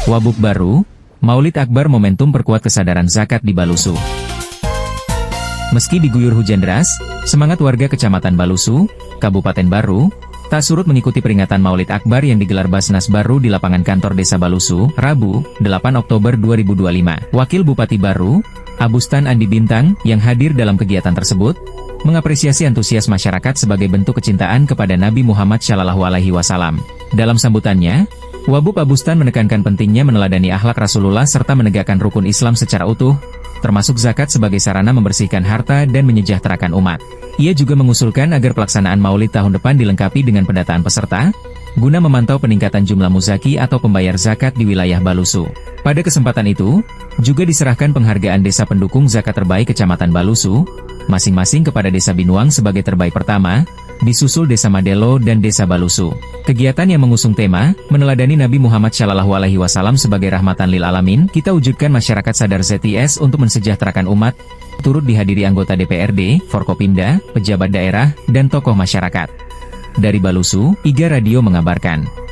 Wabuk baru, Maulid Akbar momentum perkuat kesadaran zakat di Balusu. Meski diguyur hujan deras, semangat warga Kecamatan Balusu, Kabupaten Baru, tak surut mengikuti peringatan Maulid Akbar yang digelar Basnas Baru di lapangan kantor Desa Balusu, Rabu, 8 Oktober 2025. Wakil Bupati Baru, Abustan Andi Bintang, yang hadir dalam kegiatan tersebut, mengapresiasi antusias masyarakat sebagai bentuk kecintaan kepada Nabi Muhammad SAW. Dalam sambutannya, Wabub Abustan menekankan pentingnya meneladani akhlak Rasulullah serta menegakkan rukun Islam secara utuh, termasuk zakat sebagai sarana membersihkan harta dan menyejahterakan umat. Ia juga mengusulkan agar pelaksanaan Maulid tahun depan dilengkapi dengan pendataan peserta, guna memantau peningkatan jumlah muzaki atau pembayar zakat di wilayah Balusu. Pada kesempatan itu, juga diserahkan penghargaan desa pendukung zakat terbaik Kecamatan Balusu, masing-masing kepada Desa Binuang sebagai terbaik pertama, disusul Desa Madelo dan Desa Balusu. Kegiatan yang mengusung tema, meneladani Nabi Muhammad SAW sebagai rahmatan lil alamin, kita wujudkan masyarakat sadar ZTS untuk mensejahterakan umat, turut dihadiri anggota DPRD, Forkopimda, pejabat daerah, dan tokoh masyarakat. Dari Balusu, IGA Radio mengabarkan.